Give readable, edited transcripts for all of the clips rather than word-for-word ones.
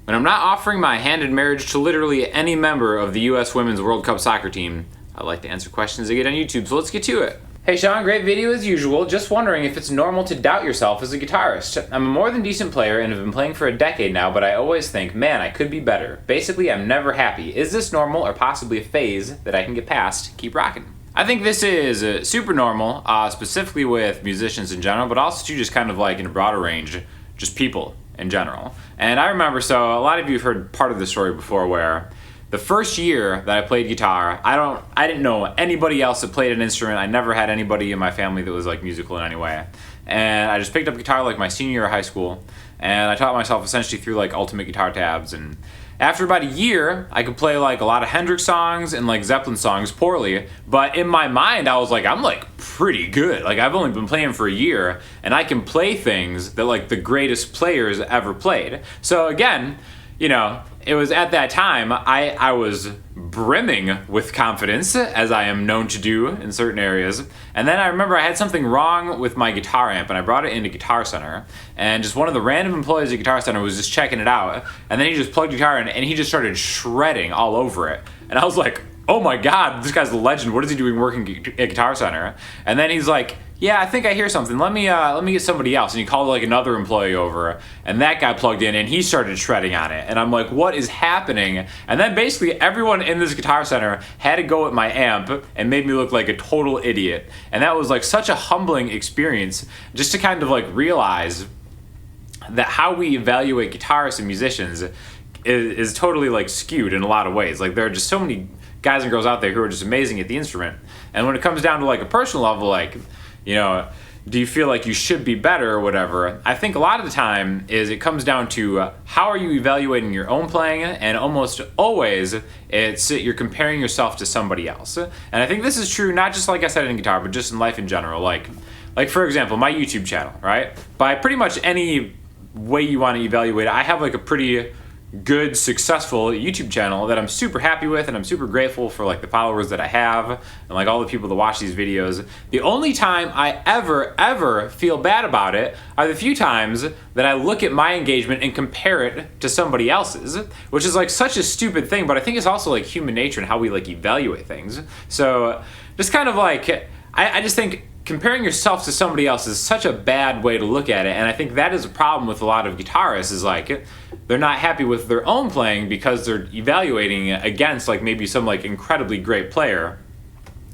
When I'm not offering my hand in marriage to literally any member of the US Women's World Cup soccer team, I like to answer questions I get on YouTube, so let's get to it. Hey Sean, great video as usual. Just wondering if it's normal to doubt yourself as a guitarist. I'm a more than decent player and have been playing for a decade now, but I always think, man, I could be better. Basically, I'm never happy. Is this normal or possibly a phase that I can get past? Keep rocking. I think this is super normal, specifically with musicians in general, but also too just kind of like in a broader range, just people in general. And I remember, so a lot of you have heard part of this story before where the first year that I played guitar, I didn't know anybody else that played an instrument. I never had anybody in my family that was like musical in any way. And I just picked up guitar like my senior year of high school, and I taught myself essentially through like ultimate guitar tabs. And after about a year, I could play like a lot of Hendrix songs and like Zeppelin songs poorly, but in my mind I was like, I'm like pretty good. Like I've only been playing for a year and I can play things that like the greatest players ever played. So again, you know, it was at that time I was brimming with confidence, as I am known to do in certain areas. And then I remember I had something wrong with my guitar amp and I brought it into Guitar Center, and just one of the random employees at Guitar Center was just checking it out, and then he just plugged the guitar in and he just started shredding all over it. And I was like, oh my god, this guy's a legend. What is he doing working at Guitar Center? And then he's like, yeah, I think I hear something. Let me get somebody else. And he called like another employee over, and that guy plugged in and he started shredding on it. And I'm like, what is happening? And then basically everyone in this Guitar Center had to go at my amp and made me look like a total idiot. And that was like such a humbling experience, just to kind of like realize that how we evaluate guitarists and musicians is totally like skewed in a lot of ways. Like there are just so many guys and girls out there who are just amazing at the instrument. And when it comes down to like a personal level, like, you know, do you feel like you should be better or whatever? I think a lot of the time it comes down to how are you evaluating your own playing, and almost always you're comparing yourself to somebody else. And I think this is true not just like I said in guitar, but just in life in general. Like for example, my YouTube channel, right? By pretty much any way you want to evaluate it, I have like a pretty good, successful YouTube channel that I'm super happy with, and I'm super grateful for like the followers that I have and like all the people that watch these videos. The only time I ever feel bad about it are the few times that I look at my engagement and compare it to somebody else's, which is like such a stupid thing, but I think it's also like human nature and how we like evaluate things. So just kind of like, I just think comparing yourself to somebody else is such a bad way to look at it, and I think that is a problem with a lot of guitarists, is like they're not happy with their own playing because they're evaluating against like maybe some like incredibly great player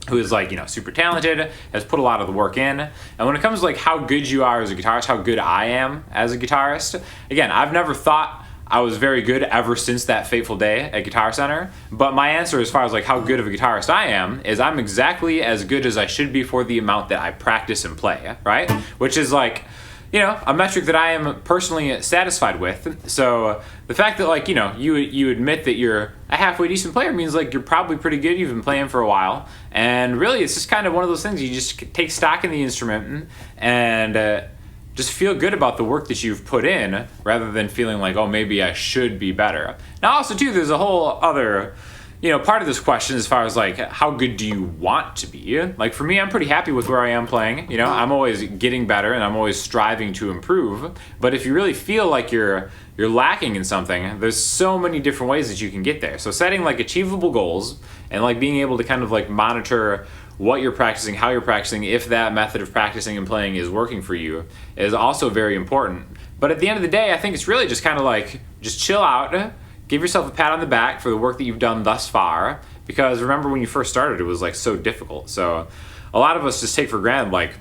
who is like, you know, super talented, has put a lot of the work in. And when it comes to like how good you are as a guitarist, how good I am as a guitarist, again, I've never thought I was very good ever since that fateful day at Guitar Center, but my answer as far as like how good of a guitarist I am is I'm exactly as good as I should be for the amount that I practice and play, right? Which is like, you know, a metric that I am personally satisfied with. So the fact that like, you know, you admit that you're a halfway decent player means like you're probably pretty good, you've been playing for a while, and really it's just kind of one of those things, you just take stock in the instrument and just feel good about the work that you've put in, rather than feeling like, oh, maybe I should be better. Now also too, there's a whole other, you know, part of this question as far as like, how good do you want to be? Like for me, I'm pretty happy with where I am playing. You know, I'm always getting better and I'm always striving to improve. But if you really feel like you're lacking in something, there's so many different ways that you can get there. So setting like achievable goals and like being able to kind of like monitor what you're practicing, how you're practicing, if that method of practicing and playing is working for you, is also very important. But at the end of the day, I think it's really just kind of like, just chill out, give yourself a pat on the back for the work that you've done thus far, because remember when you first started, it was like so difficult. So a lot of us just take for granted, like,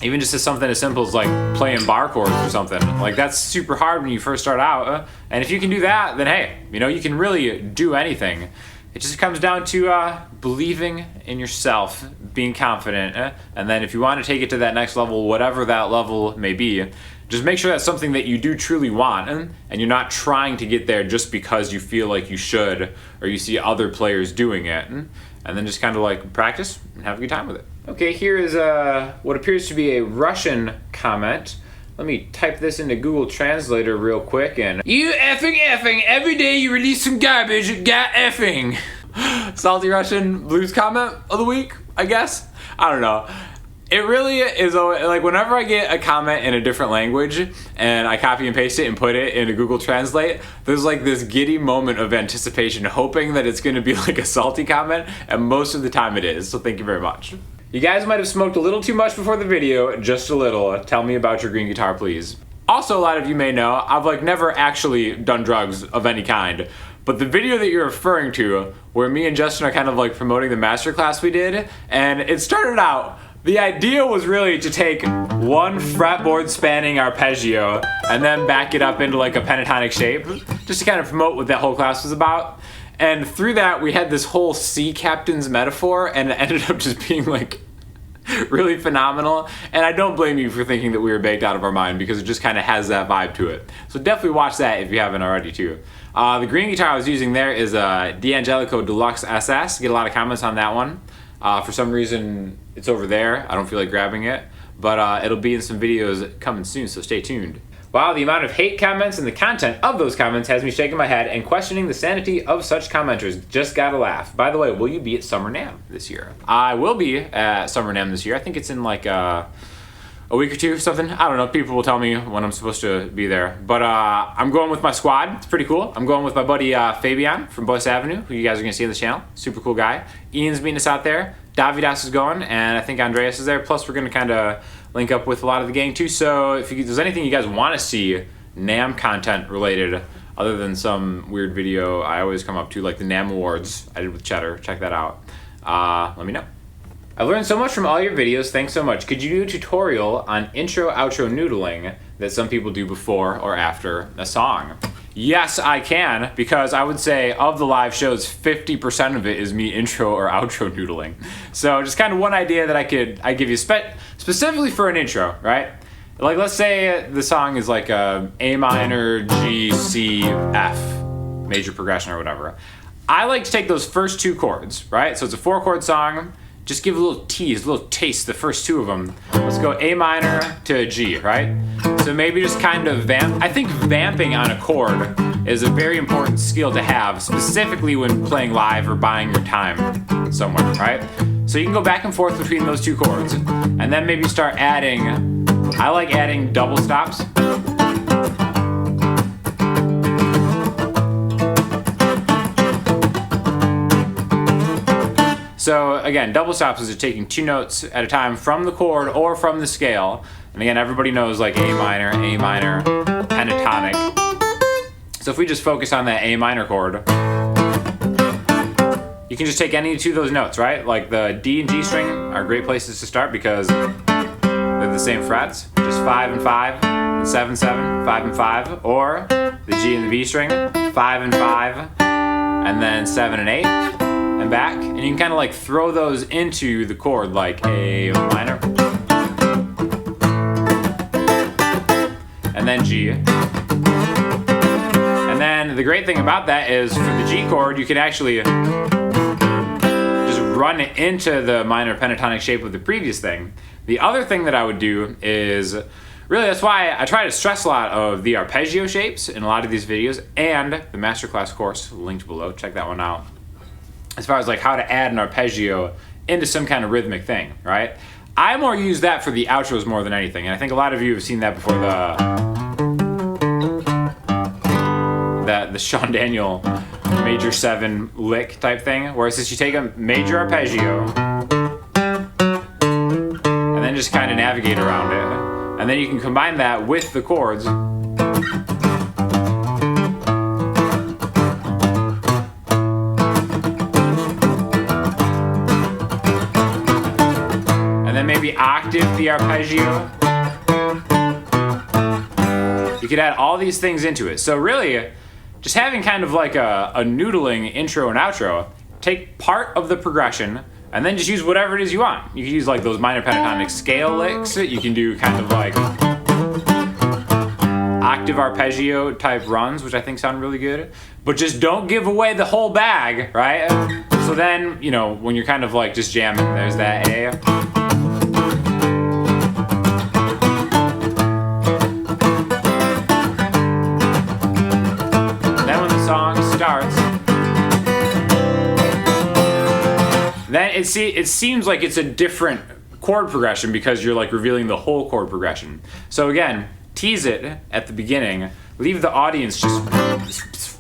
even just as something as simple as like playing bar chords or something, like that's super hard when you first start out. And if you can do that, then hey, you know, you can really do anything. It just comes down to believing in yourself, being confident, and then if you want to take it to that next level, whatever that level may be, just make sure that's something that you do truly want, and you're not trying to get there just because you feel like you should, or you see other players doing it, and then just kind of like practice and have a good time with it. Okay, here is what appears to be a Russian comment. Let me type this into Google Translator real quick, and you effing, every day you release some garbage, got effing. Salty Russian blues comment of the week, I guess? I don't know. It really is, like, whenever I get a comment in a different language and I copy and paste it and put it into Google Translate, there's like this giddy moment of anticipation, hoping that it's going to be like a salty comment, and most of the time it is, so thank you very much. You guys might have smoked a little too much before the video, just a little. Tell me about your green guitar, please. Also, a lot of you may know, I've like never actually done drugs of any kind, but the video that you're referring to, where me and Justin are kind of like promoting the masterclass we did, and it started out, the idea was really to take one fretboard spanning arpeggio and then back it up into like a pentatonic shape, just to kind of promote what that whole class was about. And through that, we had this whole sea captain's metaphor, and it ended up just being like really phenomenal. And I don't blame you for thinking that we were baked out of our mind, because it just kind of has that vibe to it. So definitely watch that if you haven't already too. The green guitar I was using there is a D'Angelico Deluxe SS. Get a lot of comments on that one. For some reason, it's over there. I don't feel like grabbing it, but it'll be in some videos coming soon, so stay tuned. Wow, the amount of hate comments and the content of those comments has me shaking my head and questioning the sanity of such commenters. Just gotta laugh. By the way, will you be at Summer NAMM this year? I will be at Summer NAMM this year. I think it's in like a week or two or something. I don't know. People will tell me when I'm supposed to be there. But I'm going with my squad. It's pretty cool. I'm going with my buddy Fabian from Bliss Avenue, who you guys are going to see on the channel. Super cool guy. Ian's meeting us out there. Davidas is going, and I think Andreas is there. Plus, we're going to kind of link up with a lot of the gang too. So if there's anything you guys want to see NAMM content related, other than some weird video I always come up to, like the NAMM Awards I did with Cheddar, check that out. Let me know. I've learned so much from all your videos, thanks so much. Could you do a tutorial on intro, outro noodling that some people do before or after a song? Yes, I can, because I would say of the live shows, 50% of it is me intro or outro noodling. So just kind of one idea that I give you specifically for an intro, right? Like let's say the song is like a A minor, G, C, F, major progression or whatever. I like to take those first two chords, right? So it's a 4-chord song. Just give a little tease, a little taste, the first two of them. Let's go A minor to G, right? So maybe just kind of vamp. I think vamping on a chord is a very important skill to have, specifically when playing live or buying your time somewhere, right? So you can go back and forth between those two chords, and then maybe start adding, I like adding double stops. So again, double stops is taking 2 notes at a time from the chord or from the scale. And again, everybody knows like A minor, pentatonic. So if we just focus on that A minor chord, you can just take any 2 of those notes, right? Like the D and G string are great places to start because they're the same frets. Just 5 and 5, and 7, 7, 5 and 5. Or the G and the B string, 5 and 5, and then 7 and 8. And back, and you can kind of like throw those into the chord like A minor, and then G. And then the great thing about that is for the G chord, you can actually just run it into the minor pentatonic shape of the previous thing. The other thing that I would do is, really that's why I try to stress a lot of the arpeggio shapes in a lot of these videos, and the masterclass course linked below, check that one out. As far as like how to add an arpeggio into some kind of rhythmic thing, right? I more use that for the outros more than anything, and I think a lot of you have seen that before, the Sean Daniel major 7 lick type thing, where it's just you take a major arpeggio and then just kind of navigate around it, and then you can combine that with the chords. Maybe octave the arpeggio. You could add all these things into it. So really, just having kind of like a noodling intro and outro, take part of the progression and then just use whatever it is you want. You can use like those minor pentatonic scale licks. You can do kind of like octave arpeggio type runs, which I think sound really good. But just don't give away the whole bag, right? So then, you know, when you're kind of like just jamming, there's that A. Then it seems like it's a different chord progression because you're like revealing the whole chord progression. So again, tease it at the beginning, leave the audience just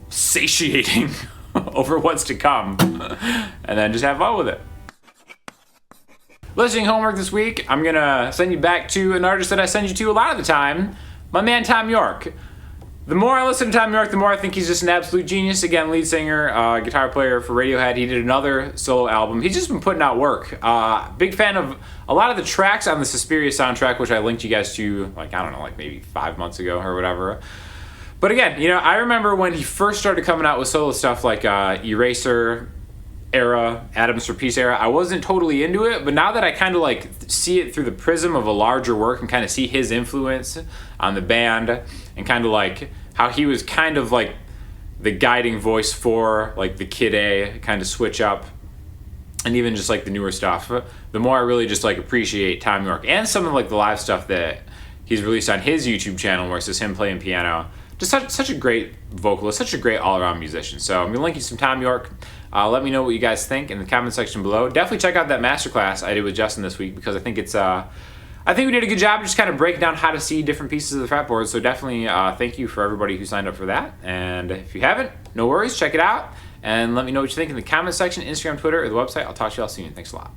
satiating over what's to come, and then just have fun with it. Listening homework this week, I'm gonna send you back to an artist that I send you to a lot of the time, my man Tom York. The more I listen to Tom York, the more I think he's just an absolute genius. Again, lead singer, guitar player for Radiohead. He did another solo album. He's just been putting out work. Big fan of a lot of the tracks on the Suspiria soundtrack, which I linked you guys to, like, I don't know, like maybe 5 months ago or whatever. But again, you know, I remember when he first started coming out with solo stuff like Eraser era, Atoms for Peace era, I wasn't totally into it, but now that I kind of like see it through the prism of a larger work and kind of see his influence on the band and kind of like how he was kind of like the guiding voice for like the Kid A kind of switch up and even just like the newer stuff, the more I really just like appreciate Tom York and some of like the live stuff that he's released on his YouTube channel where it's just him playing piano. Just such a great vocalist, such a great all-around musician. So I'm gonna link you some Tom York. Let me know what you guys think in the comment section below. Definitely check out that masterclass I did with Justin this week because I think it's I think we did a good job just kind of breaking down how to see different pieces of the fretboard. So definitely thank you for everybody who signed up for that. And if you haven't, no worries, check it out and let me know what you think in the comment section, Instagram, Twitter, or the website. I'll talk to you all soon. Thanks a lot.